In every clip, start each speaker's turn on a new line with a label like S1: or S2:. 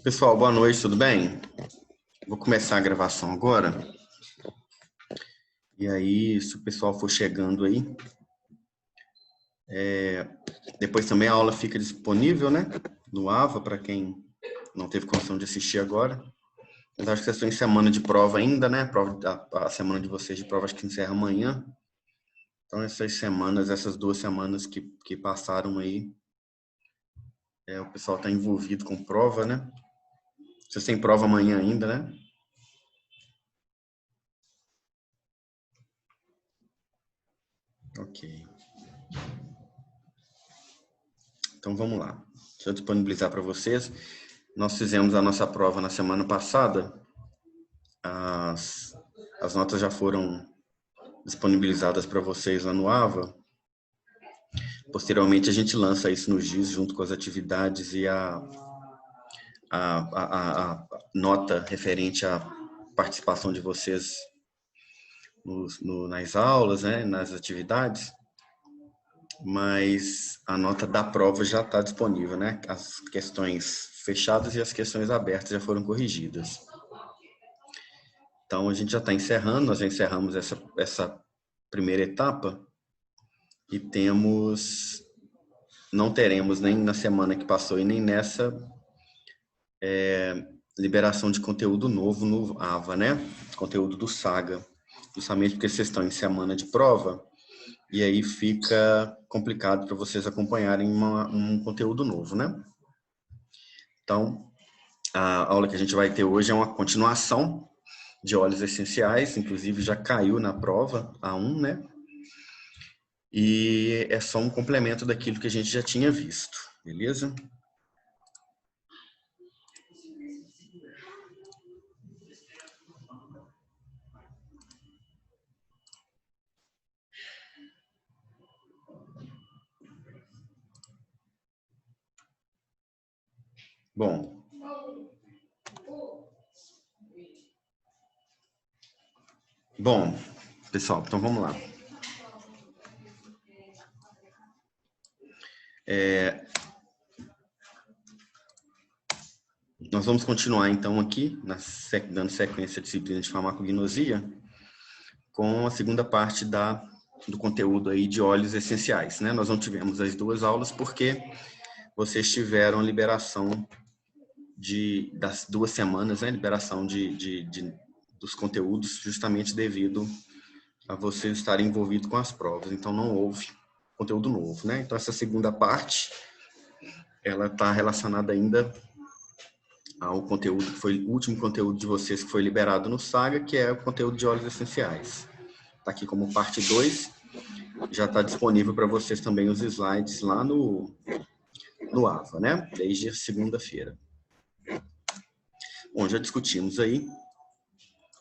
S1: Pessoal, boa noite, tudo bem? Vou começar a gravação agora. E aí, se o pessoal for chegando aí, depois também a aula fica disponível, né? No AVA, para quem não teve condição de assistir agora. Mas acho que vocês estão em semana de prova ainda, né? A semana de vocês de prova acho que encerra amanhã. Então, essas 2 semanas que passaram aí, o pessoal está envolvido com prova, né? Vocês têm prova amanhã ainda, né? Ok. Então, vamos lá. Deixa eu disponibilizar para vocês. Nós fizemos a nossa prova na semana passada. As notas já foram disponibilizadas para vocês lá no AVA. Posteriormente, a gente lança isso no GIS junto com as atividades e a nota referente à participação de vocês nas aulas, né, nas atividades. Mas a nota da prova já está disponível, né? As questões fechadas e as questões abertas já foram corrigidas. Então, a gente já está encerrando, nós já encerramos essa primeira etapa e não teremos nem na semana que passou e nem nessa liberação de conteúdo novo no AVA, né? Conteúdo do Saga, justamente porque vocês estão em semana de prova e aí fica complicado para vocês acompanharem um conteúdo novo, né? Então, a aula que a gente vai ter hoje é uma continuação de óleos essenciais, inclusive já caiu na prova A1, né? E é só um complemento daquilo que a gente já tinha visto, beleza? Bom, pessoal, então vamos lá. Nós vamos continuar, então, aqui, dando sequência à disciplina de farmacognosia, com a segunda parte do conteúdo aí de óleos essenciais, né? Nós não tivemos as 2 aulas porque vocês tiveram a liberação das 2 semanas, né? Liberação dos conteúdos, justamente devido a vocês estarem envolvidos com as provas. Então, não houve conteúdo novo, né? Então, essa segunda parte, ela está relacionada ainda ao conteúdo que foi o último conteúdo de vocês que foi liberado no Saga, que é o conteúdo de óleos essenciais. Está aqui como parte 2, já está disponível para vocês também os slides lá no AVA, né? Desde segunda-feira. Bom, já discutimos aí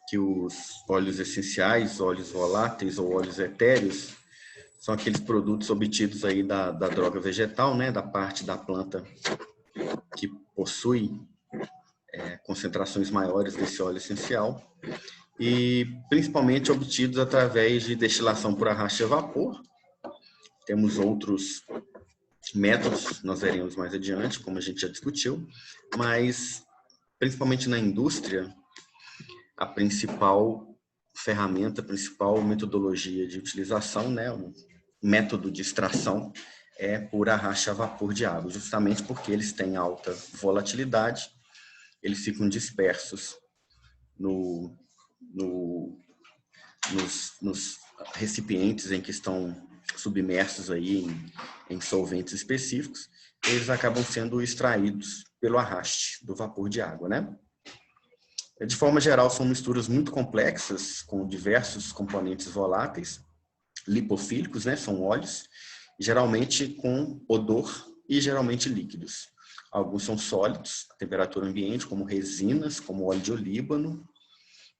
S1: que os óleos essenciais, óleos voláteis ou óleos etéreos são aqueles produtos obtidos aí da droga vegetal, né? Da parte da planta que possui concentrações maiores desse óleo essencial e principalmente obtidos através de destilação por arraste a vapor. Temos outros métodos, nós veremos mais adiante, como a gente já discutiu, mas principalmente na indústria, a principal ferramenta, a principal metodologia de utilização, né, o método de extração é por arraste a vapor de água, justamente porque eles têm alta volatilidade, eles ficam dispersos nos recipientes em que estão submersos aí em solventes específicos, eles acabam sendo extraídos pelo arraste do vapor de água, né? De forma geral, são misturas muito complexas, com diversos componentes voláteis, lipofílicos, né? São óleos, geralmente com odor e geralmente líquidos. Alguns são sólidos, a temperatura ambiente, como resinas, como óleo de olíbano,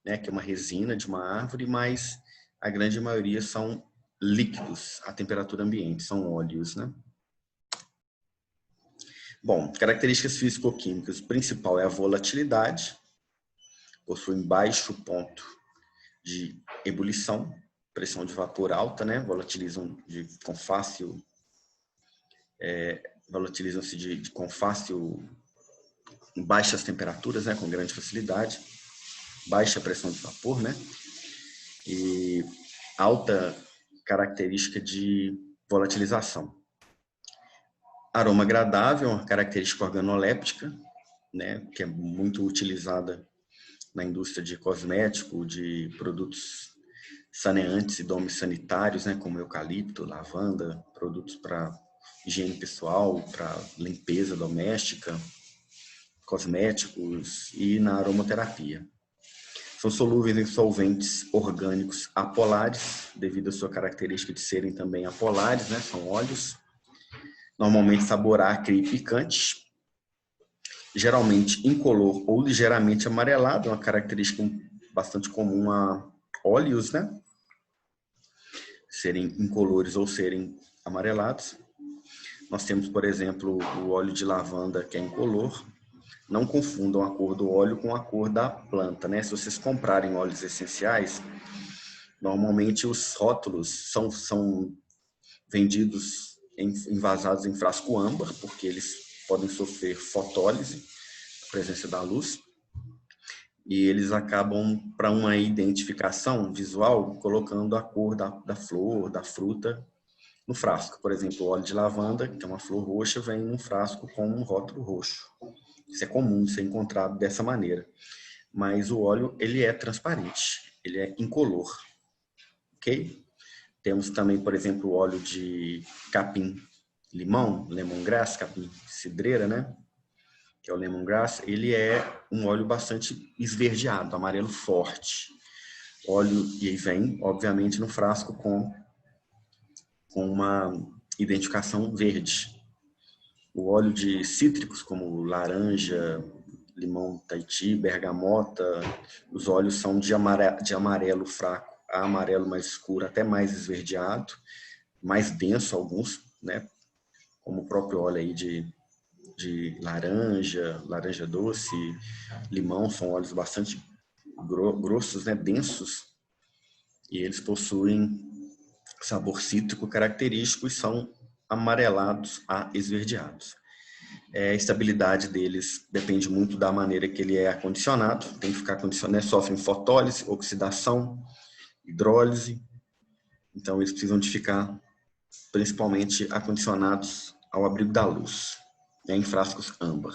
S1: né, que é uma resina de uma árvore, mas a grande maioria são líquidos à temperatura ambiente, são óleos, né? Bom, características físico-químicas, o principal é a volatilidade, possuem baixo ponto de ebulição, pressão de vapor alta, né? Volatilizam-se com fácil em baixas temperaturas, né, com grande facilidade, baixa pressão de vapor, né, e alta característica de volatilização. Aroma agradável, uma característica organoléptica, né, que é muito utilizada na indústria de cosmético, de produtos saneantes e domes sanitários, né, como eucalipto, lavanda, produtos para higiene pessoal, para limpeza doméstica, cosméticos e na aromaterapia. São solúveis em solventes orgânicos apolares, devido à sua característica de serem também apolares, né, são óleos. Normalmente sabor acre e picante, geralmente incolor ou ligeiramente amarelado, uma característica bastante comum a óleos, né? Serem incolores ou serem amarelados. Nós temos, por exemplo, o óleo de lavanda, que é incolor. Não confundam a cor do óleo com a cor da planta, né? Se vocês comprarem óleos essenciais, normalmente os rótulos são vendidos envasados em frasco âmbar, porque eles podem sofrer fotólise, a presença da luz, e eles acabam, para uma identificação visual, colocando a cor da flor, da fruta, no frasco. Por exemplo, o óleo de lavanda, que é uma flor roxa, vem num frasco com um rótulo roxo. Isso é comum de ser encontrado dessa maneira. Mas o óleo, ele é transparente, ele é incolor, ok? Temos também, por exemplo, o óleo de capim-limão, lemongrass, capim-cidreira, né? Que é o lemongrass. Ele é um óleo bastante esverdeado, amarelo forte. Óleo, e aí vem, obviamente, no frasco com uma identificação verde. O óleo de cítricos, como laranja, limão Tahiti, bergamota, os óleos são de amarelo fraco a amarelo mais escuro, até mais esverdeado, mais denso alguns, né? Como o próprio óleo aí de laranja, laranja doce, limão, são óleos bastante grossos, né? Densos, e eles possuem sabor cítrico característico e são amarelados a esverdeados. A estabilidade deles depende muito da maneira que ele é acondicionado, tem que ficar acondicionado, né? Sofrem fotólise, oxidação, hidrólise, então eles precisam de ficar principalmente acondicionados ao abrigo da luz, né, em frascos âmbar.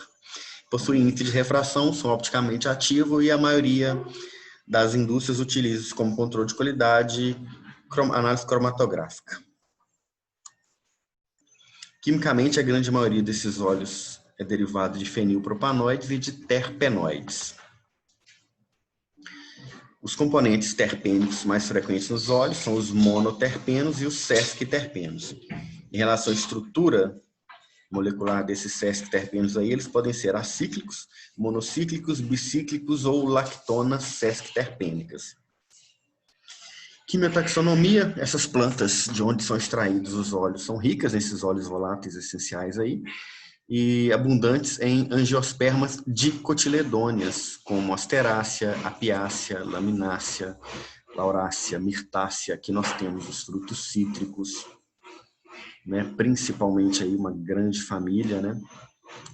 S1: Possuem índice de refração, são opticamente ativos e a maioria das indústrias utiliza como controle de qualidade análise cromatográfica. Quimicamente, a grande maioria desses óleos é derivado de fenilpropanoides e de terpenoides. Os componentes terpênicos mais frequentes nos óleos são os monoterpenos e os sesquiterpenos. Em relação à estrutura molecular desses sesquiterpenos aí, eles podem ser acíclicos, monocíclicos, bicíclicos ou lactonas sesquiterpênicas. Quimiotaxonomia, essas plantas de onde são extraídos os óleos são ricas nesses óleos voláteis essenciais aí e abundantes em angiospermas dicotiledôneas, como asterácea, apiácea, laminácea, laurácea, mirtácea. Aqui nós temos os frutos cítricos, né, principalmente aí uma grande família, né,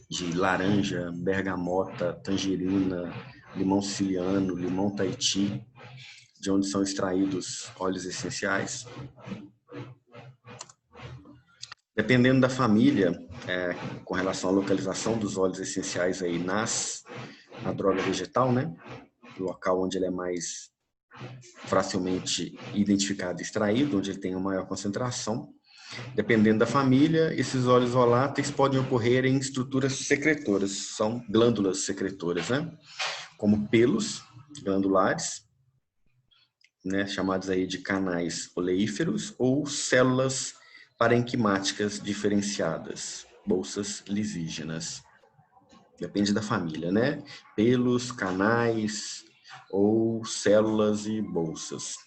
S1: de laranja, bergamota, tangerina, limão siciliano, limão Tahiti, de onde são extraídos óleos essenciais. Dependendo da família, com relação à localização dos óleos essenciais aí na droga vegetal, né, o local onde ele é mais facilmente identificado e extraído, onde ele tem uma maior concentração. Dependendo da família, esses óleos voláteis podem ocorrer em estruturas secretoras, são glândulas secretoras, né, como pelos glandulares, né, chamados aí de canais oleíferos, ou células parenquimáticas diferenciadas, bolsas lisígenas. Depende da família, né? Pelos, canais ou células e bolsas.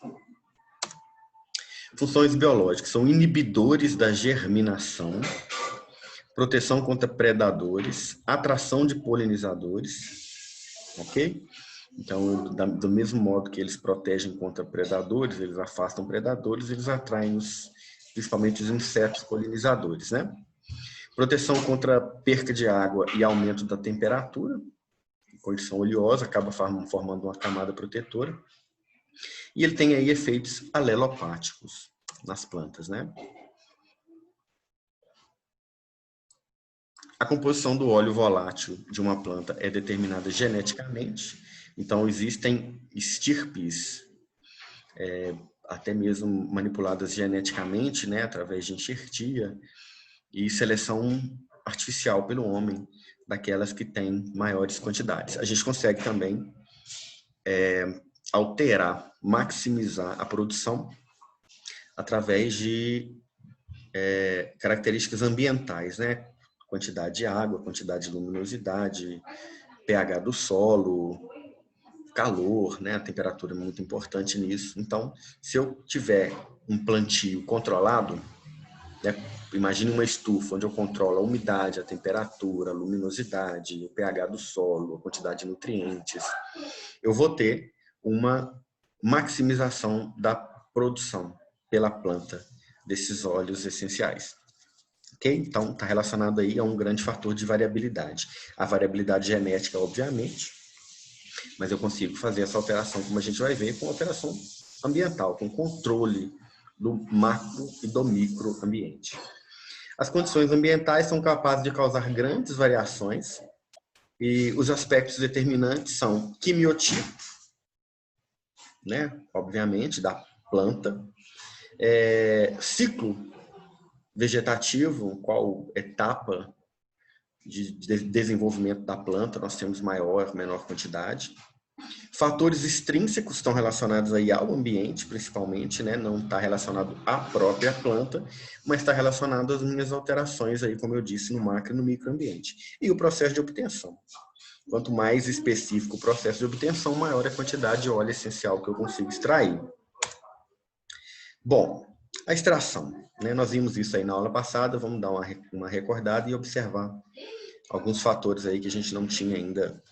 S1: Funções biológicas são inibidores da germinação, proteção contra predadores, atração de polinizadores, ok? Então, do mesmo modo que eles protegem contra predadores, eles afastam predadores, eles atraem principalmente os insetos polinizadores, né? Proteção contra perca de água e aumento da temperatura. Condição oleosa, acaba formando uma camada protetora. E ele tem aí efeitos alelopáticos nas plantas, né? A composição do óleo volátil de uma planta é determinada geneticamente. Então, existem estirpes, até mesmo manipuladas geneticamente, né, através de enxertia, e seleção artificial pelo homem, daquelas que têm maiores quantidades. A gente consegue também alterar, maximizar a produção através de características ambientais, né? Quantidade de água, quantidade de luminosidade, pH do solo, calor, né? A temperatura é muito importante nisso. Então, se eu tiver um plantio controlado, né? Imagine uma estufa onde eu controlo a umidade, a temperatura, a luminosidade, o pH do solo, a quantidade de nutrientes, eu vou ter uma maximização da produção pela planta desses óleos essenciais. Ok? Então, está relacionado aí a um grande fator de variabilidade. A variabilidade genética, obviamente, mas eu consigo fazer essa alteração, como a gente vai ver, com alteração ambiental, com controle do macro e do microambiente. As condições ambientais são capazes de causar grandes variações e os aspectos determinantes são quimiotipo, né, obviamente, da planta, ciclo vegetativo, qual etapa de desenvolvimento da planta nós temos maior, menor quantidade. Fatores extrínsecos estão relacionados aí ao ambiente, principalmente, né? Não está relacionado à própria planta, mas está relacionado às minhas alterações aí, como eu disse, no macro e no microambiente. E o processo de obtenção. Quanto mais específico o processo de obtenção, maior a quantidade de óleo essencial que eu consigo extrair. Bom, a extração, né? Nós vimos isso aí na aula passada, vamos dar uma recordada e observar alguns fatores aí que a gente não tinha ainda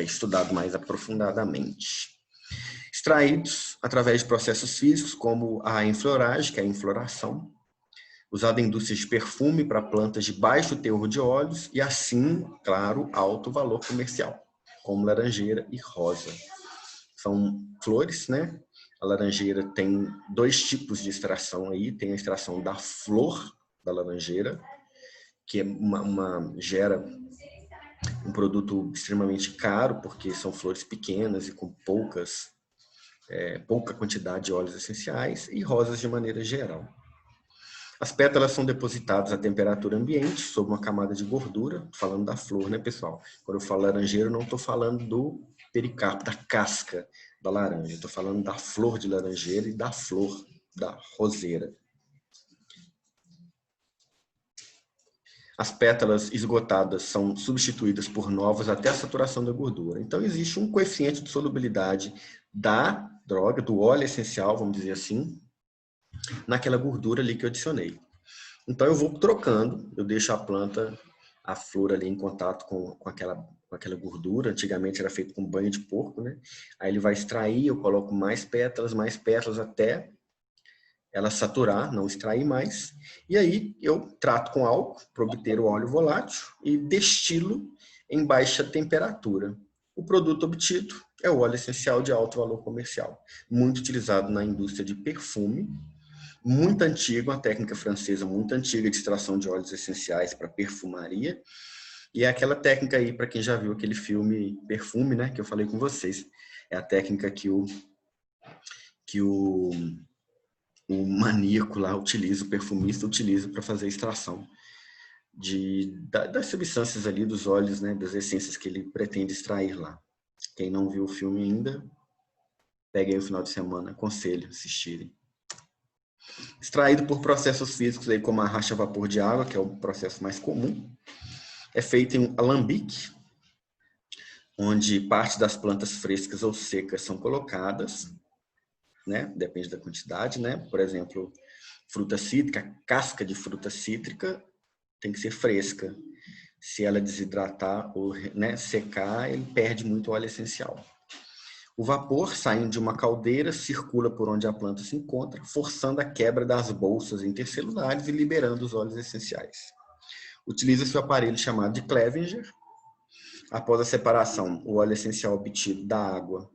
S1: estudado mais aprofundadamente. Extraídos através de processos físicos, como a enfloragem, que é a infloração, usada em indústrias de perfume para plantas de baixo teor de óleos e, assim, claro, alto valor comercial, como laranjeira e rosa. São flores, né? A laranjeira tem dois tipos de extração aí, tem a extração da flor da laranjeira, que gera um produto extremamente caro, porque são flores pequenas e com pouca quantidade de óleos essenciais, e rosas de maneira geral. As pétalas são depositadas à temperatura ambiente, sob uma camada de gordura, falando da flor, né, pessoal? Quando eu falo laranjeira, eu não estou falando do pericarpo, da casca da laranja, estou falando da flor de laranjeira e da flor da roseira. As pétalas esgotadas são substituídas por novas até a saturação da gordura. Então, existe um coeficiente de solubilidade da droga, do óleo essencial, vamos dizer assim, naquela gordura ali que eu adicionei. Então, eu vou trocando, eu deixo a planta, a flor ali em contato com aquela gordura. Antigamente era feito com banho de porco, né? Aí ele vai extrair, eu coloco mais pétalas, até ela saturar, não extrair mais. E aí eu trato com álcool para obter o óleo volátil e destilo em baixa temperatura. O produto obtido é o óleo essencial de alto valor comercial, muito utilizado na indústria de perfume, muito antigo, uma técnica francesa muito antiga de extração de óleos essenciais para perfumaria. E é aquela técnica aí, para quem já viu aquele filme Perfume, né, que eu falei com vocês. É a técnica que o maníaco lá utiliza, o perfumista utiliza para fazer a extração das substâncias ali dos óleos, né, das essências que ele pretende extrair lá. Quem não viu o filme ainda, pegue aí o final de semana, aconselho assistirem. Extraído por processos físicos aí, como a racha a vapor de água, que é o processo mais comum, é feito em um alambique, onde parte das plantas frescas ou secas são colocadas, né? Depende da quantidade, né? Por exemplo, fruta cítrica, casca de fruta cítrica tem que ser fresca. Se ela desidratar ou, né, secar, ele perde muito óleo essencial. O vapor, saindo de uma caldeira, circula por onde a planta se encontra, forçando a quebra das bolsas intercelulares e liberando os óleos essenciais. Utiliza-se o aparelho chamado de Clevenger. Após a separação, o óleo essencial obtido da água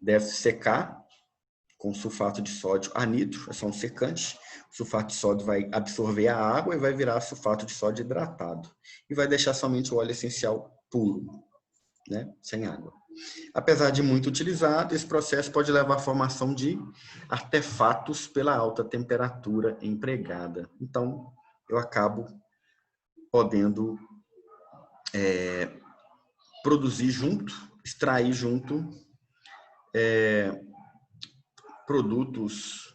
S1: deve secar com sulfato de sódio anidro, é só um secante. O sulfato de sódio vai absorver a água e vai virar sulfato de sódio hidratado. E vai deixar somente o óleo essencial puro, né? Sem água. Apesar de muito utilizado, esse processo pode levar à formação de artefatos pela alta temperatura empregada. Então, eu acabo podendo produzir junto, extrair junto produtos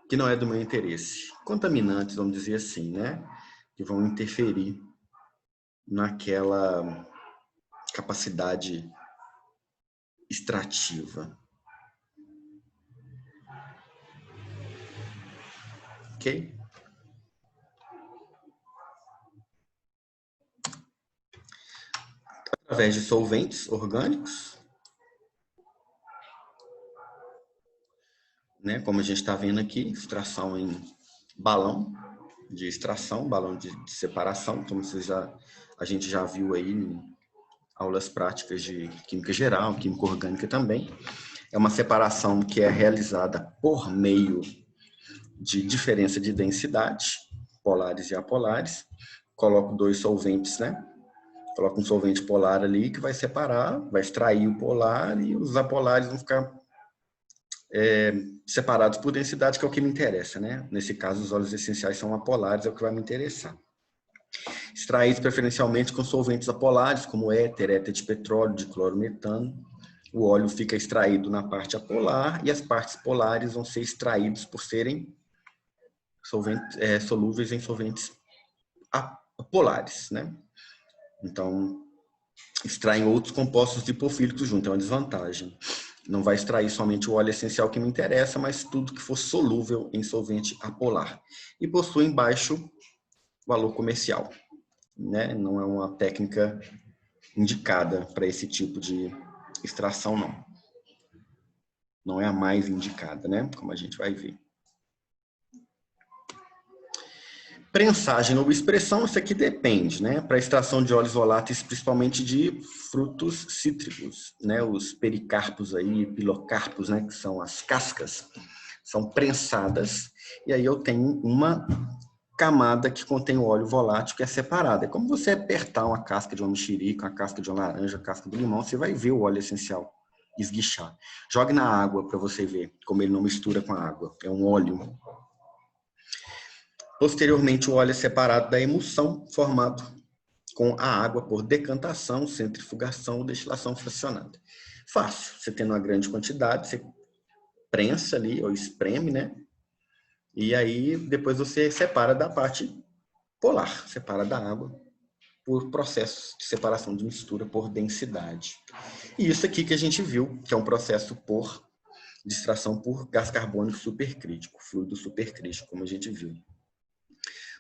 S1: que não é do meu interesse, contaminantes, vamos dizer assim, né? Que vão interferir naquela capacidade extrativa. Ok? Através de solventes orgânicos, né? Como a gente está vendo aqui, extração em balão de extração, balão de separação, como a gente já viu aí em aulas práticas de química geral, química orgânica também. É uma separação que é realizada por meio de diferença de densidade, polares e apolares. Coloco dois solventes, né? Coloco um solvente polar ali que vai separar, vai extrair o polar e os apolares vão ficar separados por densidade, que é o que me interessa, né? Nesse caso, os óleos essenciais são apolares, é o que vai me interessar. Extraídos preferencialmente com solventes apolares, como éter, éter de petróleo, de clorometano. O óleo fica extraído na parte apolar e as partes polares vão ser extraídos por serem solúveis em solventes apolares, né? Então, extraem outros compostos hipofílicos junto, é uma desvantagem. Não vai extrair somente o óleo essencial que me interessa, mas tudo que for solúvel em solvente apolar. E possuem baixo valor comercial, né? Não é uma técnica indicada para esse tipo de extração, não. Não é a mais indicada, né? Como a gente vai ver. Prensagem ou expressão, isso aqui depende, né? Para extração de óleos voláteis, principalmente de frutos cítricos, né? Os pericarpos aí, pilocarpos, né? Que são as cascas, são prensadas. E aí eu tenho uma camada que contém o óleo volátil que é separada. É como você apertar uma casca de uma mexerica, uma casca de uma laranja, uma casca de limão, você vai ver o óleo essencial esguichar. Jogue na água para você ver como ele não mistura com a água. É um óleo. Posteriormente, o óleo é separado da emulsão, formado com a água por decantação, centrifugação ou destilação fracionada. Fácil. Você tendo uma grande quantidade, você prensa ali, ou espreme, né? E aí, depois você separa da parte polar, separa da água por processos de separação de mistura por densidade. E isso aqui que a gente viu, que é um processo de extração por gás carbônico supercrítico, fluido supercrítico, como a gente viu.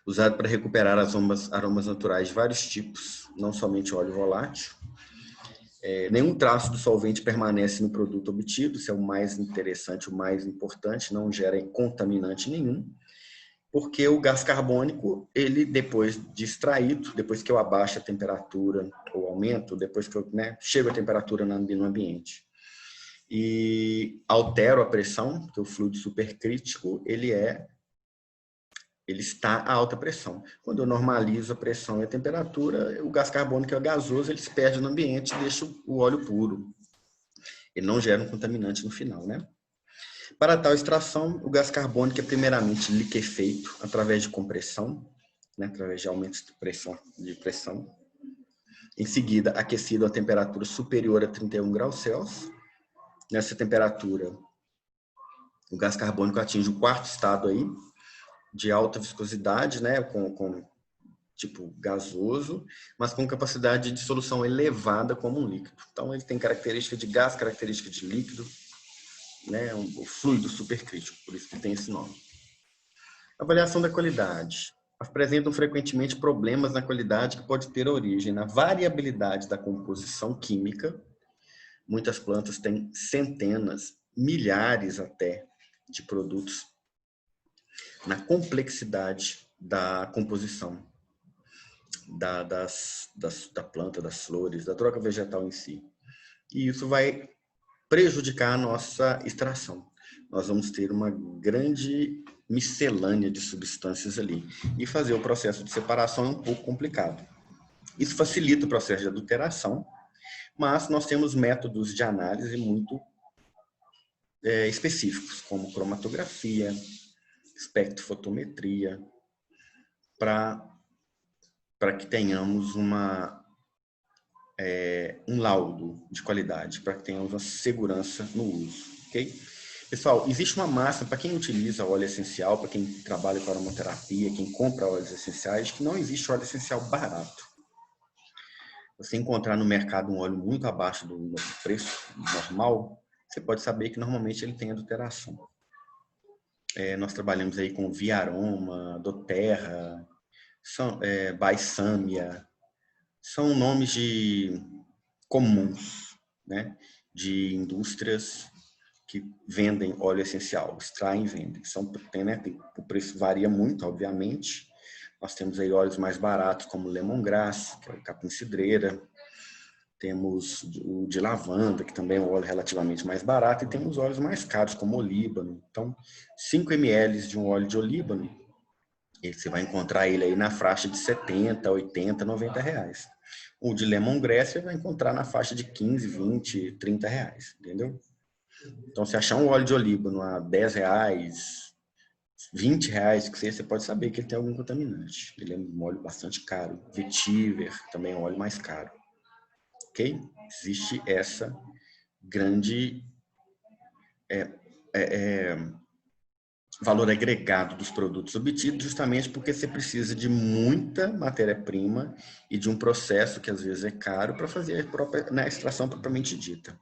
S1: Usado para recuperar aromas naturais de vários tipos, não somente óleo volátil. Nenhum traço do solvente permanece no produto obtido, isso é o mais interessante, o mais importante, não gera contaminante nenhum, porque o gás carbônico, ele depois de extraído, depois que eu abaixo a temperatura ou aumento, depois que eu chego a temperatura no ambiente e altero a pressão, porque o fluido supercrítico, ele está a alta pressão. Quando eu normalizo a pressão e a temperatura, o gás carbônico é gasoso, ele se perde no ambiente e deixa o óleo puro. Ele não gera um contaminante no final, né? Para tal extração, o gás carbônico é primeiramente liquefeito através de compressão, né, através de aumentos de pressão. Em seguida, aquecido a temperatura superior a 31 graus Celsius. Nessa temperatura, o gás carbônico atinge o quarto estado aí, de alta viscosidade, né, com tipo gasoso, mas com capacidade de dissolução elevada como um líquido. Então, ele tem característica de gás, característica de líquido, né, o fluido supercrítico, por isso que tem esse nome. Avaliação da qualidade. Apresentam frequentemente problemas na qualidade que pode ter origem na variabilidade da composição química. Muitas plantas têm centenas, milhares até, de produtos na complexidade da composição. da planta, das flores, da droga vegetal em si. E isso vai prejudicar a nossa extração. Nós vamos ter uma grande miscelânea de substâncias ali. E fazer o processo de separação é um pouco complicado. Isso facilita o processo de adulteração, mas nós temos métodos de análise muito específicos, como cromatografia, espectrofotometria, para que tenhamos um laudo de qualidade, para que tenhamos uma segurança no uso, ok? Pessoal, existe uma máxima para quem utiliza óleo essencial, para quem trabalha com aromaterapia, quem compra óleos essenciais, que não existe óleo essencial barato. Você encontrar no mercado um óleo muito abaixo do preço normal, você pode saber que normalmente ele tem adulteração. Nós trabalhamos aí com Via Aroma, doTERRA, Balsamia, são nomes comuns, né, de indústrias que vendem óleo essencial, extraem e vendem. O preço varia muito, obviamente. Nós temos aí óleos mais baratos, como o lemongrass, que é o capim-cidreira. Temos o de lavanda, que também é um óleo relativamente mais barato. E temos óleos mais caros, como o olíbano. Então, 5 ml de um óleo de olíbano, você vai encontrar ele aí na faixa de 70, 80, 90 reais. O de lemongrass você vai encontrar na faixa de 15, 20, 30 reais, entendeu? Então, se achar um óleo de olíbano a 10 reais, 20 reais, que você pode saber que ele tem algum contaminante. Ele é um óleo bastante caro. Vetiver também é um óleo mais caro. Ok? Existe essa grande valor agregado dos produtos obtidos, justamente porque você precisa de muita matéria-prima e de um processo que às vezes é caro para fazer a extração propriamente dita.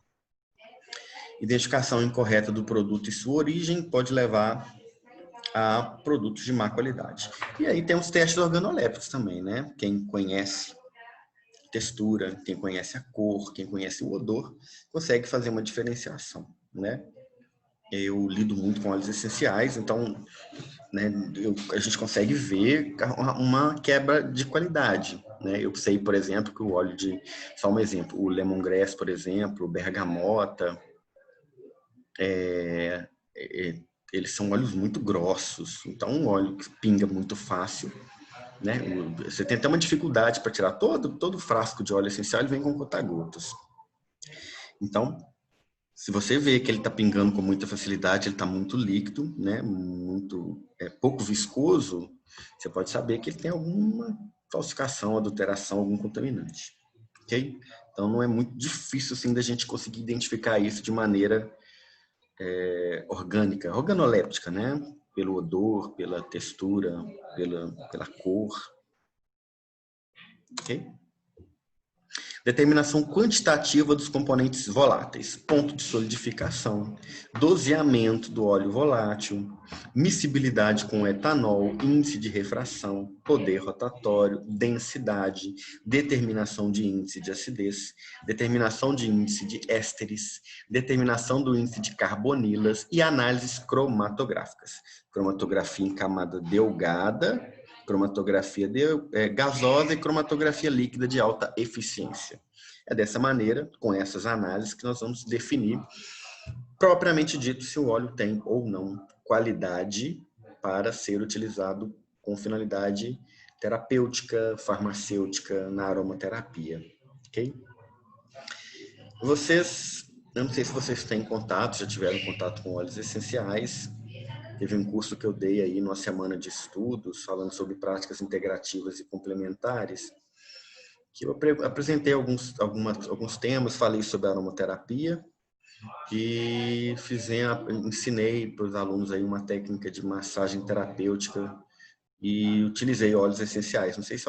S1: Identificação incorreta do produto e sua origem pode levar a produtos de má qualidade. E aí tem os testes organolépticos também, né? Quem conhece textura, quem conhece a cor, quem conhece o odor, consegue fazer uma diferenciação, né? Eu lido muito com óleos essenciais, então, né, a gente consegue ver uma quebra de qualidade, né? Eu sei, por exemplo, que o óleo só um exemplo, o lemongrass, por exemplo, o bergamota, eles são óleos muito grossos, então um óleo que pinga muito fácil, né? Você tem até uma dificuldade para tirar todo frasco de óleo essencial, ele vem com conta-gotas. Então, se você vê que ele está pingando com muita facilidade, ele está muito líquido, né? Pouco viscoso, você pode saber que ele tem alguma falsificação, adulteração, algum contaminante, ok? Então, não é muito difícil assim da gente conseguir identificar isso de maneira orgânica, organoléptica, né? Pelo odor, pela textura, pela cor. Ok? Determinação quantitativa dos componentes voláteis, ponto de solidificação, doseamento do óleo volátil, miscibilidade com etanol, índice de refração, poder rotatório, densidade, determinação de índice de acidez, determinação de índice de ésteres, determinação do índice de carbonilas e análises cromatográficas. Cromatografia em camada delgada, cromatografia gasosa e cromatografia líquida de alta eficiência. É dessa maneira, com essas análises, que nós vamos definir, propriamente dito, se o óleo tem ou não qualidade para ser utilizado com finalidade terapêutica, farmacêutica, na aromaterapia. Ok? Eu não sei se vocês têm contato, já tiveram contato com óleos essenciais. Teve um curso que eu dei aí numa semana de estudos, falando sobre práticas integrativas e complementares, que eu apresentei alguns temas, falei sobre aromaterapia e ensinei para os alunos aí uma técnica de massagem terapêutica e utilizei óleos essenciais. Não sei se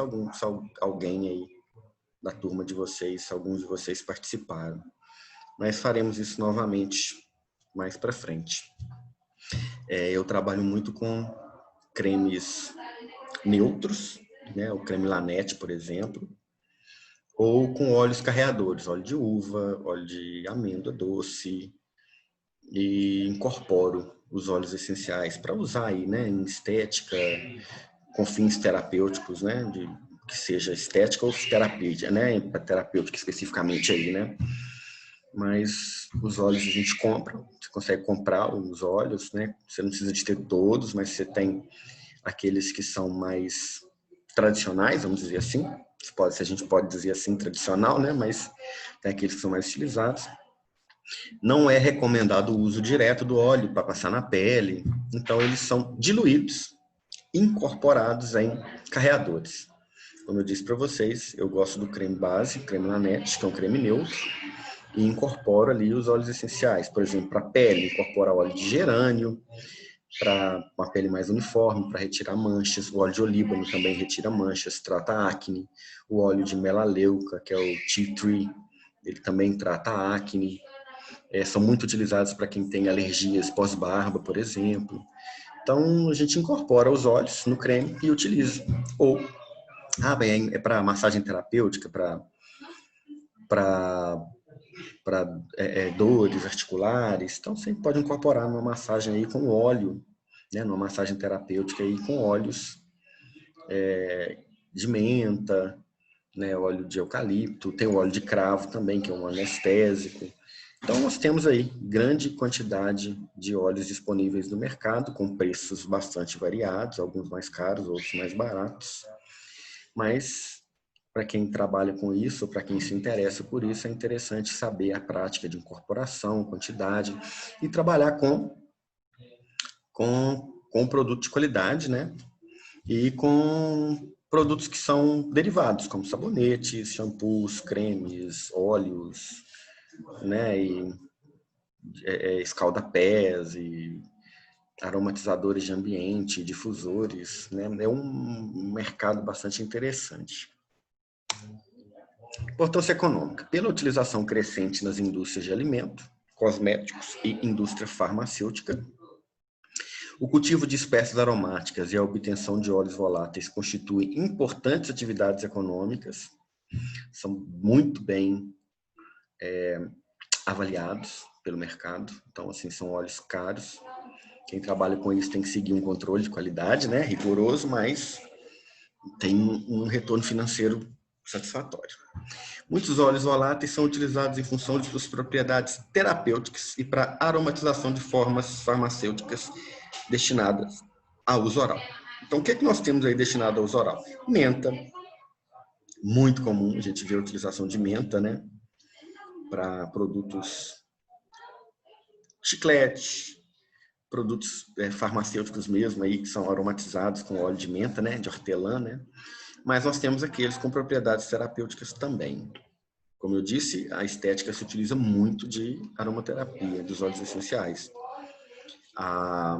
S1: alguém aí da turma de vocês, se alguns de vocês participaram, mas faremos isso novamente mais para frente. Eu trabalho muito com cremes neutros, né? O creme Lanete, por exemplo, ou com óleos carreadores, óleo de uva, óleo de amêndoa doce, e incorporo os óleos essenciais para usar aí, né, em estética, com fins terapêuticos, né, que seja estética ou terapêutica, né? Terapêutica especificamente aí, né? Mas os óleos a gente compra, você consegue comprar os óleos, né? Você não precisa de ter todos, mas você tem aqueles que são mais tradicionais, vamos dizer assim. Se a gente pode dizer assim, tradicional, né? Mas tem aqueles que são mais utilizados. Não é recomendado o uso direto do óleo para passar na pele, então eles são diluídos, incorporados em carreadores. Como eu disse para vocês, eu gosto do creme base, creme Laneige, que é um creme neutro, e incorporo ali os óleos essenciais. Por exemplo, para a pele, incorpora óleo de gerânio, para uma pele mais uniforme, para retirar manchas. O óleo de olíbano também retira manchas, trata acne. O óleo de melaleuca, que é o tea tree, ele também trata acne. São muito utilizados para quem tem alergias pós-barba, por exemplo. Então, a gente incorpora os óleos no creme e utiliza. Ou, bem, é para massagem terapêutica, para dores articulares. Então, você pode incorporar numa massagem aí com óleo, né, numa massagem terapêutica aí com óleos de menta, né, óleo de eucalipto, tem o óleo de cravo também, que é um anestésico. Então, nós temos aí grande quantidade de óleos disponíveis no mercado, com preços bastante variados, alguns mais caros, outros mais baratos. Mas, para quem trabalha com isso, para quem se interessa por isso, é interessante saber a prática de incorporação, quantidade, e trabalhar com produto de qualidade, né? E com produtos que são derivados, como sabonetes, shampoos, cremes, óleos, né? E escaldapés e aromatizadores de ambiente, difusores, né? É um mercado bastante interessante. Importância econômica. Pela utilização crescente nas indústrias de alimento, cosméticos e indústria farmacêutica, o cultivo de espécies aromáticas e a obtenção de óleos voláteis constituem importantes atividades econômicas, são muito bem avaliados pelo mercado, então, assim, são óleos caros. Quem trabalha com isso tem que seguir um controle de qualidade, né, rigoroso, mas tem um retorno financeiro satisfatório. Muitos óleos voláteis são utilizados em função de suas propriedades terapêuticas e para aromatização de formas farmacêuticas destinadas a uso oral. Então, o que nós temos aí destinado ao uso oral? Menta, muito comum, a gente vê a utilização de menta, né, para produtos chiclete, produtos farmacêuticos mesmo, aí, que são aromatizados com óleo de menta, né, de hortelã, né, mas nós temos aqueles com propriedades terapêuticas também. Como eu disse, a estética se utiliza muito de aromaterapia, dos óleos essenciais. A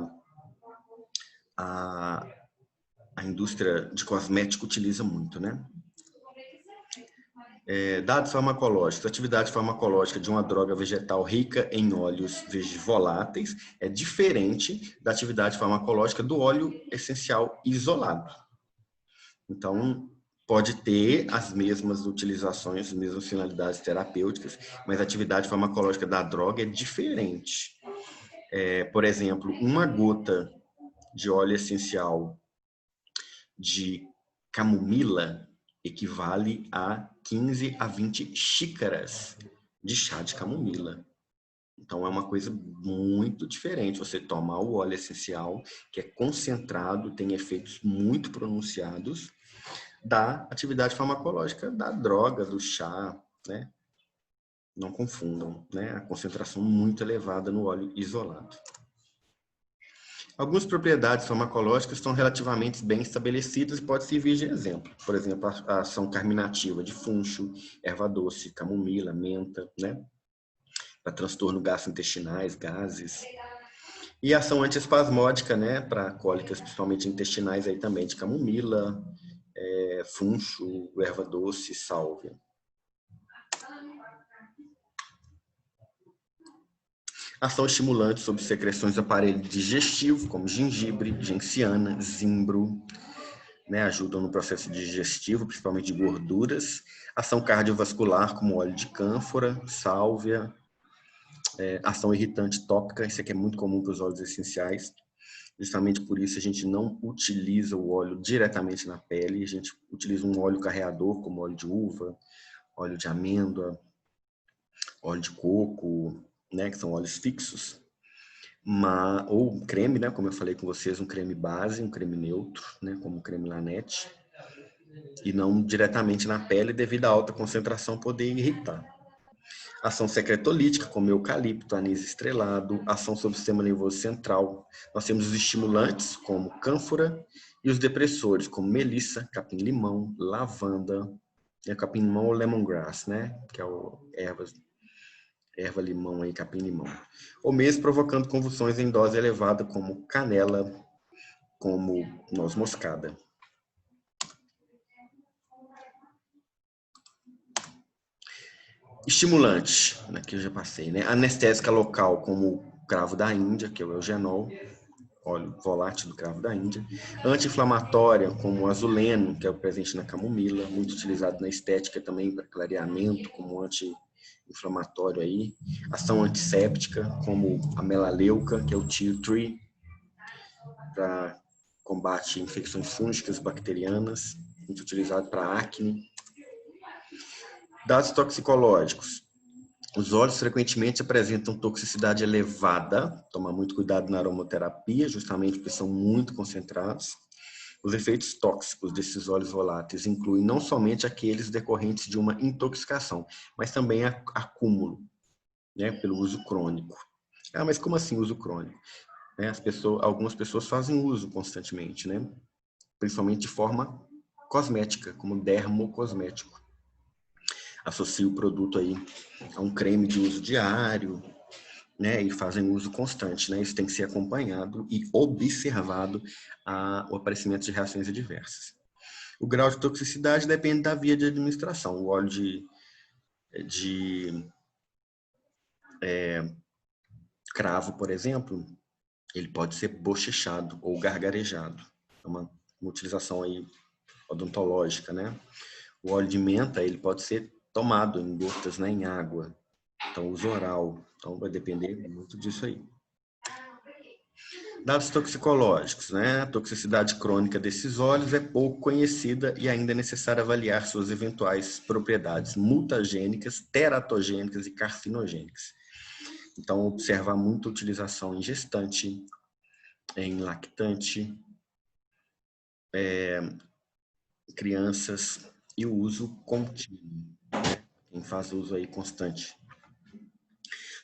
S1: indústria de cosmético utiliza muito, né? Dados farmacológicos. A atividade farmacológica de uma droga vegetal rica em óleos voláteis é diferente da atividade farmacológica do óleo essencial isolado. Então, pode ter as mesmas utilizações, as mesmas finalidades terapêuticas, mas a atividade farmacológica da droga é diferente. Por exemplo, uma gota de óleo essencial de camomila equivale a 15 a 20 xícaras de chá de camomila. Então, é uma coisa muito diferente você tomar o óleo essencial, que é concentrado, tem efeitos muito pronunciados, da atividade farmacológica da droga, do chá, né? Não confundam, né? A concentração muito elevada no óleo isolado. Algumas propriedades farmacológicas estão relativamente bem estabelecidas e podem servir de exemplo. Por exemplo, a ação carminativa de funcho, erva doce, camomila, menta, né? Para transtorno gastrointestinais, gases. E a ação antiespasmódica, né? Para cólicas, principalmente intestinais, aí também de camomila, funcho, erva doce, sálvia. Ação estimulante sobre secreções do aparelho digestivo, como gengibre, genciana, zimbro, né, ajudam no processo digestivo, principalmente de gorduras. Ação cardiovascular, como óleo de cânfora, sálvia. Ação irritante tópica, isso aqui é muito comum para os óleos essenciais. Justamente por isso a gente não utiliza o óleo diretamente na pele, a gente utiliza um óleo carreador, como óleo de uva, óleo de amêndoa, óleo de coco, né, que são óleos fixos, ou um creme, né, como eu falei com vocês, um creme base, um creme neutro, né, como o creme Laneige, e não diretamente na pele devido à alta concentração poder irritar. Ação secretolítica, como eucalipto, anis estrelado, ação sobre o sistema nervoso central. Nós temos os estimulantes, como cânfora, e os depressores, como melissa, capim-limão, lavanda, capim-limão ou lemongrass, né? Que é o erva-limão e capim-limão. Ou mesmo provocando convulsões em dose elevada, como canela, como noz moscada. Estimulante, aqui eu já passei, né? Anestésica local, como o cravo da Índia, que é o eugenol, óleo volátil do cravo da Índia. Anti-inflamatória, como o azuleno, que é o presente na camomila, muito utilizado na estética também para clareamento, como anti-inflamatório aí. Ação antisséptica, como a melaleuca, que é o tea tree, para combate a infecções fúngicas bacterianas, muito utilizado para acne. Dados toxicológicos. Os óleos frequentemente apresentam toxicidade elevada, tomar muito cuidado na aromaterapia, justamente porque são muito concentrados. Os efeitos tóxicos desses óleos voláteis incluem não somente aqueles decorrentes de uma intoxicação, mas também acúmulo, né, pelo uso crônico. Ah, mas como assim uso crônico? Algumas pessoas fazem uso constantemente, né? Principalmente de forma cosmética, como dermocosmético. Associa o produto aí a um creme de uso diário, né, e fazem uso constante, né? Isso tem que ser acompanhado e observado o aparecimento de reações adversas. O grau de toxicidade depende da via de administração. O óleo de cravo, por exemplo, ele pode ser bochechado ou gargarejado. É uma utilização aí odontológica, né? O óleo de menta, ele pode ser tomado em gotas, né, em água. Então, uso oral. Então, vai depender muito disso aí. Dados toxicológicos, né? A toxicidade crônica desses óleos é pouco conhecida e ainda é necessário avaliar suas eventuais propriedades mutagênicas, teratogênicas e carcinogênicas. Então, observar muita utilização em gestante, em lactante, crianças e o uso contínuo, né? Quem faz uso aí constante.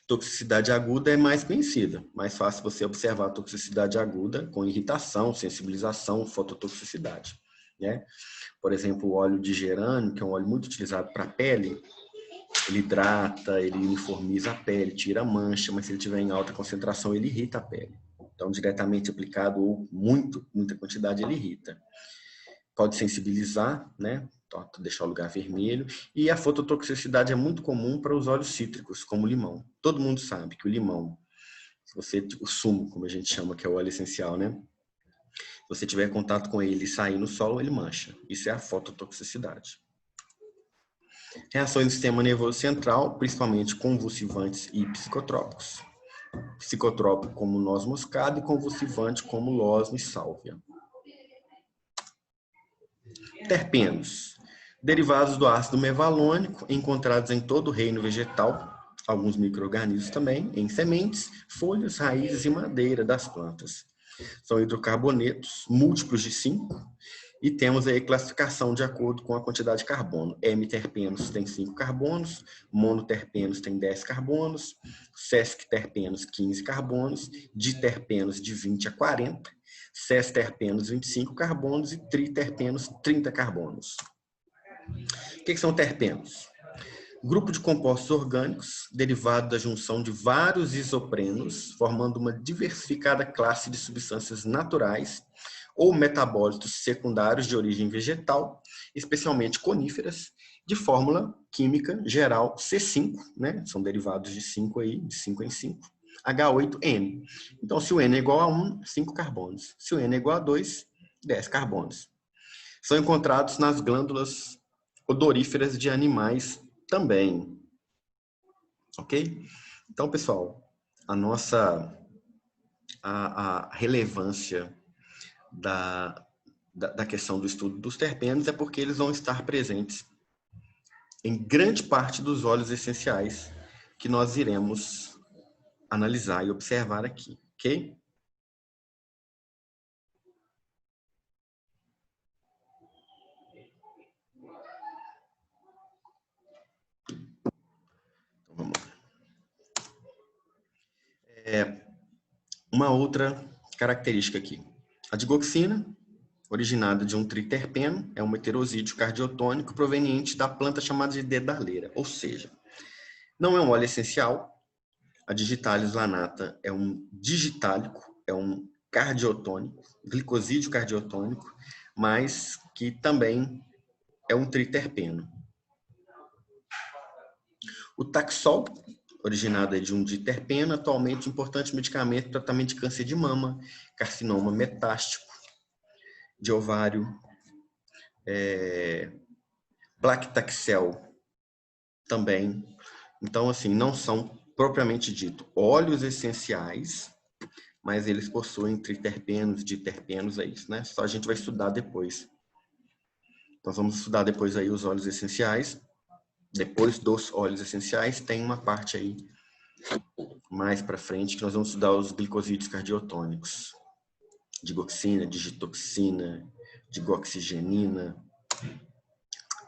S1: Toxicidade aguda é mais conhecida, mais fácil você observar a toxicidade aguda com irritação, sensibilização, fototoxicidade, né? Por exemplo, o óleo de gerânio, que é um óleo muito utilizado para a pele, ele hidrata, ele uniformiza a pele, tira a mancha, mas se ele tiver em alta concentração, ele irrita a pele. Então, diretamente aplicado ou muita quantidade, ele irrita. Pode sensibilizar, né? Deixar o lugar vermelho. E a fototoxicidade é muito comum para os óleos cítricos, como o limão. Todo mundo sabe que o limão, o sumo, como a gente chama, que é o óleo essencial, né? Se você tiver contato com ele e sair no sol, ele mancha. Isso é a fototoxicidade. Reações do sistema nervoso central, principalmente convulsivantes e psicotrópicos. Psicotrópico como noz moscada e convulsivante como losme e sálvia. Terpenos. Derivados do ácido mevalônico, encontrados em todo o reino vegetal, alguns micro-organismos também, em sementes, folhas, raízes e madeira das plantas. São hidrocarbonetos múltiplos de 5, e temos aí classificação de acordo com a quantidade de carbono. M-terpenos tem 5 carbonos, monoterpenos tem 10 carbonos, sesquiterpenos 15 carbonos, diterpenos de 20 a 40, sesquiterpenos 25 carbonos e triterpenos 30 carbonos. O que são terpenos? Grupo de compostos orgânicos derivado da junção de vários isoprenos, formando uma diversificada classe de substâncias naturais ou metabólitos secundários de origem vegetal, especialmente coníferas, de fórmula química geral C5, né? São derivados de 5 aí, de 5 em 5, H8N. Então, se o N é igual a 1, 5 carbonos. Se o N é igual a 2, 10 carbonos. São encontrados nas glândulas odoríferas de animais também. Ok? Então, pessoal, a nossa a relevância da questão do estudo dos terpenos é porque eles vão estar presentes em grande parte dos óleos essenciais que nós iremos analisar e observar aqui, ok? Então, vamos lá. Uma outra característica aqui. A digoxina, originada de um triterpeno, é um heterosídeo cardiotônico proveniente da planta chamada de dedaleira, ou seja, não é um óleo essencial. A digitalis lanata é um digitálico, é um cardiotônico, glicosídeo cardiotônico, mas que também é um triterpeno. O taxol, originado de um diterpeno, atualmente um importante medicamento para tratamento de câncer de mama, carcinoma metástico, de ovário, plaquetaxel também. Então, assim, não são propriamente dito óleos essenciais, mas eles possuem triterpenos, diterpenos, é isso, né? Só a gente vai estudar depois. Nós vamos estudar depois aí os óleos essenciais. Depois dos óleos essenciais, tem uma parte aí mais para frente que nós vamos estudar os glicosídeos cardiotônicos. Digoxina, digitoxina, digoxigenina.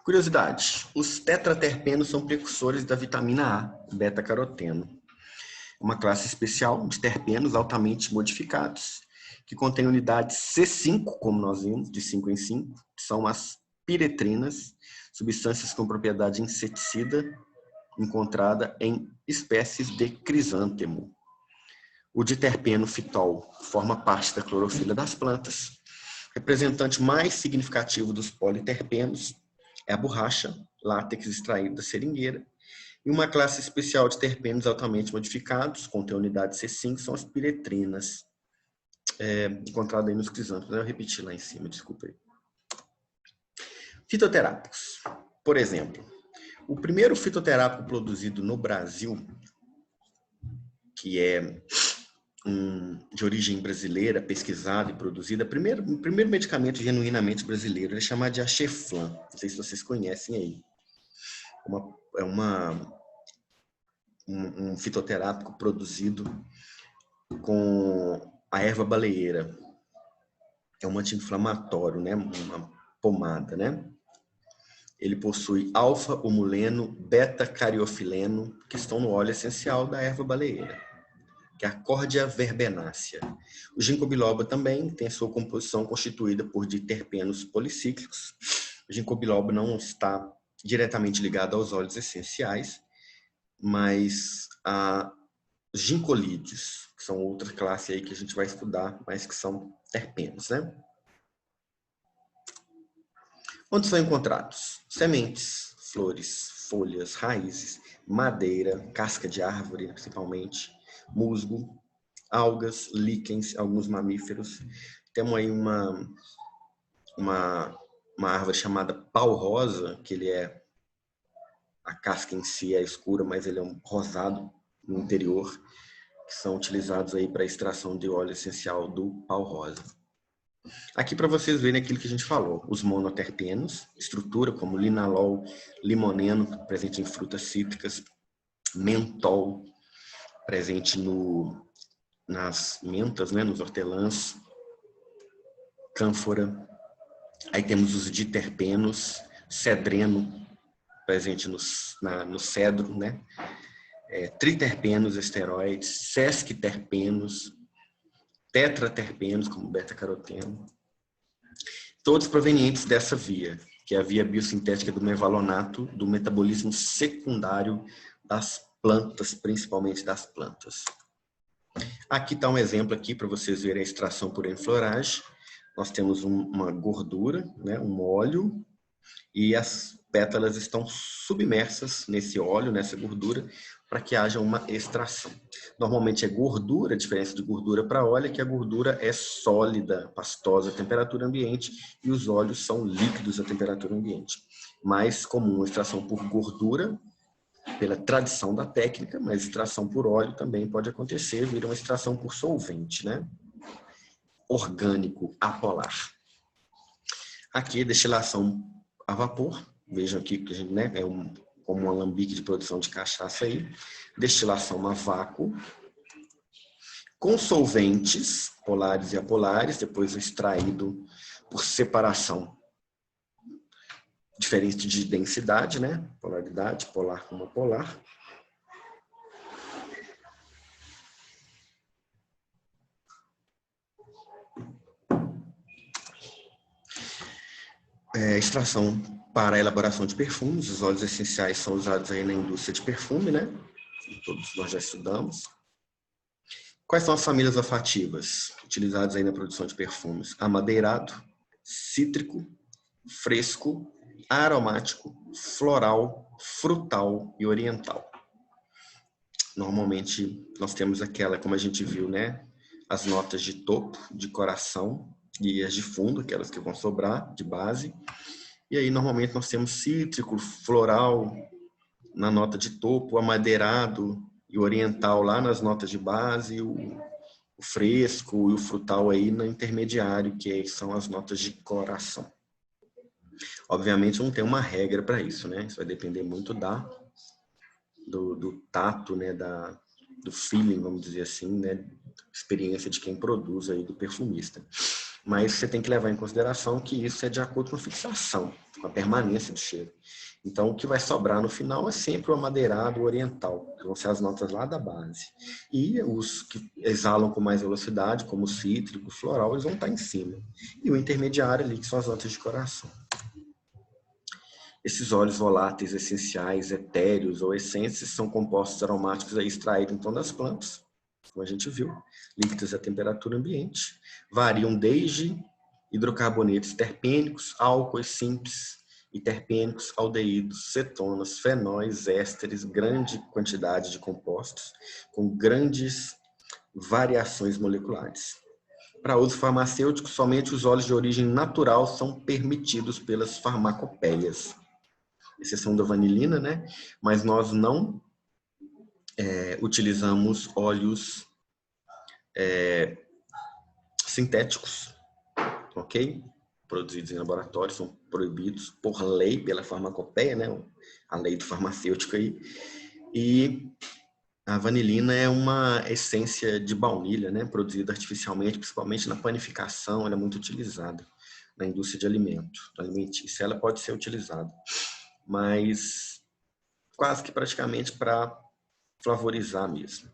S1: Curiosidade, os tetraterpenos são precursores da vitamina A, beta-caroteno. Uma classe especial de terpenos altamente modificados, que contém unidades C5, como nós vimos, de 5 em 5, que são as piretrinas, substâncias com propriedade inseticida, encontrada em espécies de crisântemo. O diterpeno fitol forma parte da clorofila das plantas. Representante mais significativo dos politerpenos é a borracha, látex extraído da seringueira, e uma classe especial de terpenos altamente modificados, contém unidade C5, são as piretrinas, encontradas aí nos crisântemos. Eu repeti lá em cima, desculpa aí. Fitoterápicos. Por exemplo, o primeiro fitoterápico produzido no Brasil, que é de origem brasileira, pesquisado e produzido, o primeiro medicamento genuinamente brasileiro, é chamado de Acheflan. Não sei se vocês conhecem aí. Um fitoterápico produzido com a erva baleeira. É um anti-inflamatório, né? Uma pomada, né? Ele possui alfa-humuleno, beta-cariofileno, que estão no óleo essencial da erva baleeira, que é a Cordia verbenácea. O ginkgo biloba também tem a sua composição constituída por diterpenos policíclicos. O ginkgo biloba não está diretamente ligado aos óleos essenciais, mas a gincolídeos, que são outra classe aí que a gente vai estudar, mas que são terpenos, né? Onde são encontrados? Sementes, flores, folhas, raízes, madeira, casca de árvore, principalmente, musgo, algas, líquens, alguns mamíferos. Temos aí uma árvore chamada pau-rosa, que ele é, a casca em si é escura, mas ele é um rosado no interior, que são utilizados aí para a extração de óleo essencial do pau-rosa. Aqui para vocês verem aquilo que a gente falou, os monoterpenos, estrutura como linalol, limoneno, presente em frutas cítricas, mentol, presente nas mentas, né, nos hortelãs, cânfora. Aí temos os diterpenos, cedreno, presente no cedro, né? Triterpenos esteroides, sesquiterpenos, tetraterpenos, como beta-caroteno, todos provenientes dessa via, que é a via biosintética do mevalonato, do metabolismo secundário das plantas, principalmente das plantas. Aqui está um exemplo aqui para vocês verem a extração por enfloragem. Nós temos uma gordura, né, um óleo, e as pétalas estão submersas nesse óleo, nessa gordura, para que haja uma extração. Normalmente é gordura, a diferença de gordura para óleo é que a gordura é sólida, pastosa à temperatura ambiente e os óleos são líquidos à temperatura ambiente. Mais comum a extração por gordura pela tradição da técnica, mas extração por óleo também pode acontecer, vira uma extração por solvente, né? Orgânico apolar. Aqui, destilação a vapor. Vejam aqui que a gente, né, como um alambique de produção de cachaça aí. Destilação a vácuo. Com solventes polares e apolares, depois extraído por separação diferente de densidade, né? Polaridade, polar como apolar. Extração para a elaboração de perfumes. Os óleos essenciais são usados aí na indústria de perfume, né? Todos nós já estudamos. Quais são as famílias olfativas utilizadas aí na produção de perfumes? Amadeirado, cítrico, fresco, aromático, floral, frutal e oriental. Normalmente nós temos aquela, como a gente viu, né? As notas de topo, de coração e as de fundo, aquelas que vão sobrar de base. E aí normalmente nós temos cítrico, floral na nota de topo, amadeirado e oriental lá nas notas de base, o fresco e o frutal aí no intermediário, que são as notas de coração. Obviamente não tem uma regra para isso, né? Isso vai depender muito do tato, né? Do feeling, vamos dizer assim, né? Experiência de quem produz aí, do perfumista. Mas você tem que levar em consideração que isso é de acordo com a fixação, com a permanência do cheiro. Então, o que vai sobrar no final é sempre o amadeirado oriental, que vão ser as notas lá da base. E os que exalam com mais velocidade, como o cítrico, o floral, eles vão estar em cima. E o intermediário ali, que são as notas de coração. Esses óleos voláteis, essenciais, etéreos ou essências são compostos aromáticos aí extraídos então das plantas, como a gente viu, líquidos a temperatura ambiente, variam desde hidrocarbonetos terpênicos, álcoois simples e terpênicos, aldeídos, cetonas, fenóis, ésteres, grande quantidade de compostos, com grandes variações moleculares. Para uso farmacêutico, somente os óleos de origem natural são permitidos pelas farmacopeias, exceção da vanilina, né? Mas nós não utilizamos óleos sintéticos, ok? Produzidos em laboratório, são proibidos por lei, pela farmacopeia, né? A lei do farmacêutico aí. E a vanilina é uma essência de baunilha, né? Produzida artificialmente, principalmente na panificação, ela é muito utilizada na indústria de alimentícia. Ela pode ser utilizada, mas quase que praticamente para flavorizar mesmo.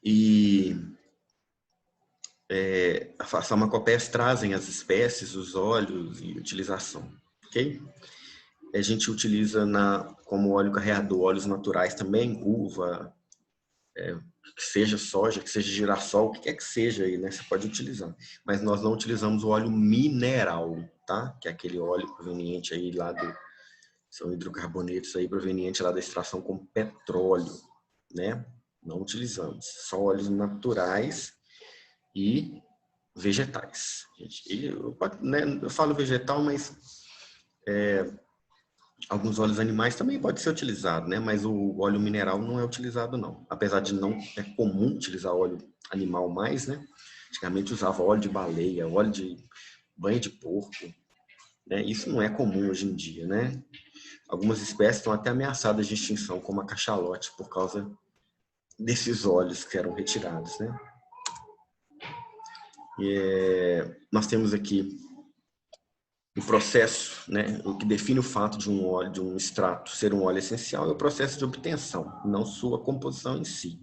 S1: E as farmacopeias trazem as espécies, os óleos e utilização, ok? A gente utiliza como óleo carreador óleos naturais também, uva, que seja soja, que seja girassol, o que quer que seja aí, né? Você pode utilizar. Mas nós não utilizamos o óleo mineral, tá? Que é aquele óleo proveniente aí lá são hidrocarbonetos aí provenientes lá da extração com petróleo, né? Não utilizamos, só óleos naturais e vegetais. Eu falo vegetal, mas alguns óleos animais também pode ser utilizado, né? Mas o óleo mineral não é utilizado, não. Apesar de não é comum utilizar óleo animal mais, né? Antigamente usava óleo de baleia, óleo de banha de porco, né? Isso não é comum hoje em dia, né? Algumas espécies estão até ameaçadas de extinção, como a cachalote, por causa desses óleos que eram retirados, né? Nós temos aqui o processo, né? O que define o fato de um óleo, de um extrato ser um óleo essencial é o processo de obtenção, não sua composição em si.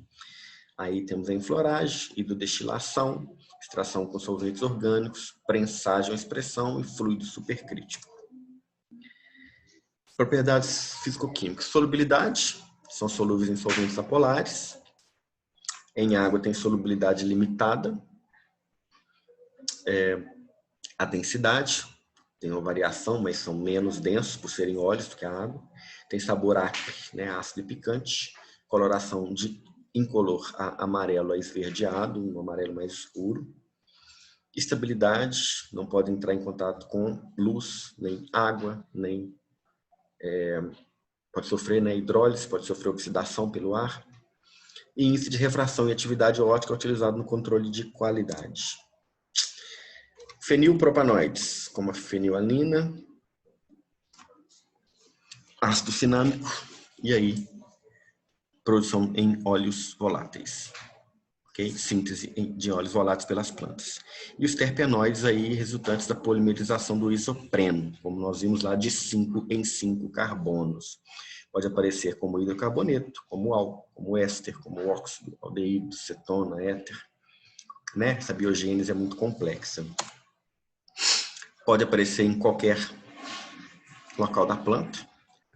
S1: Aí temos a enfloragem, hidrodestilação, extração com solventes orgânicos, prensagem ou expressão e fluido supercrítico. Propriedades físico-químicas. Solubilidade, são solúveis em solventes apolares. Em água tem solubilidade limitada. A densidade, tem uma variação, mas são menos densos por serem óleos do que a água. Tem sabor acre, né, ácido e picante. Coloração de incolor amarelo a esverdeado, um amarelo mais escuro. Estabilidade, não pode entrar em contato com luz, nem água, nem pode sofrer, né, hidrólise, pode sofrer oxidação pelo ar. E índice de refração e atividade óptica utilizado no controle de qualidade. Fenilpropanoides, como a fenilalanina, ácido cinâmico, e aí, produção em óleos voláteis. Okay? Síntese de óleos voláteis pelas plantas. E os terpenoides aí, resultantes da polimerização do isopreno, como nós vimos lá, de 5 em 5 carbonos. Pode aparecer como hidrocarboneto, como álcool, como éster, como óxido, aldeído, cetona, éter. Né? Essa biogênese é muito complexa. Pode aparecer em qualquer local da planta,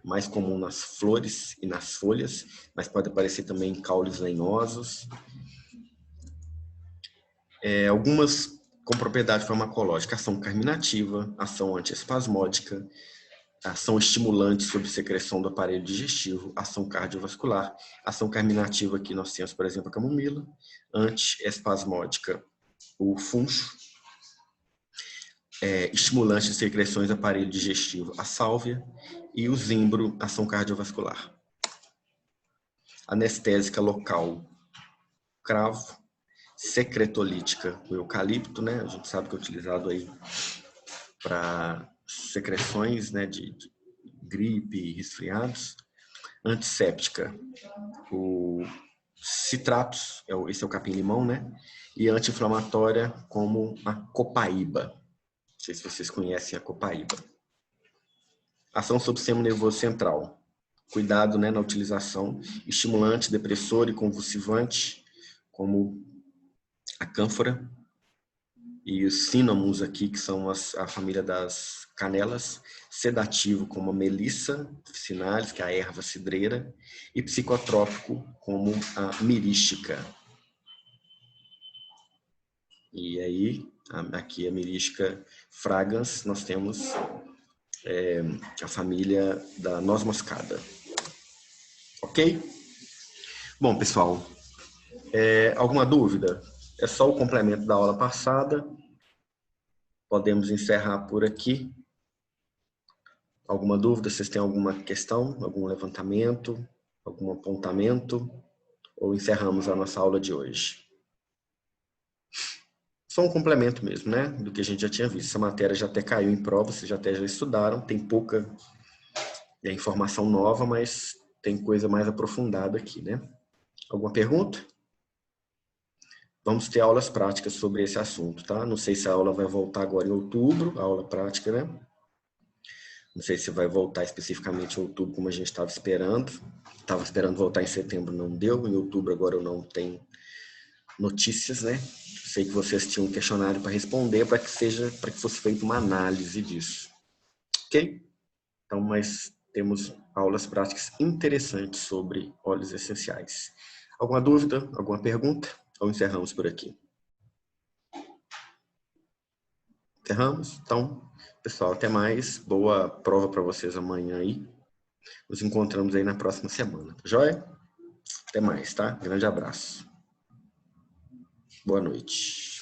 S1: mais comum nas flores e nas folhas, mas pode aparecer também em caules lenhosos. Algumas com propriedade farmacológica: ação carminativa, ação antiespasmódica, ação estimulante sobre secreção do aparelho digestivo, ação cardiovascular. Ação carminativa, aqui nós temos, por exemplo, a camomila. Antiespasmódica, o funcho. Estimulante de secreções do aparelho digestivo, a sálvia. E o zimbro, ação cardiovascular. Anestésica local, cravo. Secretolítica, o eucalipto, né? A gente sabe que é utilizado aí para secreções, né, de gripe e resfriados. Antisséptica, o citratos, esse é o capim-limão, né? E anti-inflamatória, como a copaíba. Não sei se vocês conhecem a copaíba. Ação sobre o sistema nervoso central. Cuidado, né, na utilização. Estimulante, depressor e convulsivante, como a cânfora. E os cínamos aqui, que são a família das canelas. Sedativo, como a melissa officinalis, que é a erva cidreira. E psicotrópico, como a mirística. E aí, aqui a mirística fragrans, nós temos a família da noz moscada. Ok? Bom, pessoal, alguma dúvida? É só o complemento da aula passada. Podemos encerrar por aqui. Alguma dúvida? Vocês têm alguma questão, algum levantamento, algum apontamento? Ou encerramos a nossa aula de hoje? Só um complemento mesmo, né? Do que a gente já tinha visto. Essa matéria já até caiu em prova, vocês já até já estudaram. Tem pouca informação nova, mas tem coisa mais aprofundada aqui, né? Alguma pergunta? Vamos ter aulas práticas sobre esse assunto, tá? Não sei se a aula vai voltar agora em outubro, a aula prática, né? Não sei se vai voltar especificamente em outubro, como a gente estava esperando. Estava esperando voltar em setembro, não deu. Em outubro agora eu não tenho notícias, né? Sei que vocês tinham um questionário para responder, para que fosse feita uma análise disso. Ok? Então, mas temos aulas práticas interessantes sobre óleos essenciais. Alguma dúvida? Alguma pergunta? Ou encerramos por aqui? Encerramos? Então, pessoal, até mais. Boa prova para vocês amanhã aí. Nos encontramos aí na próxima semana. Tá joia? Até mais, tá? Grande abraço. Boa noite.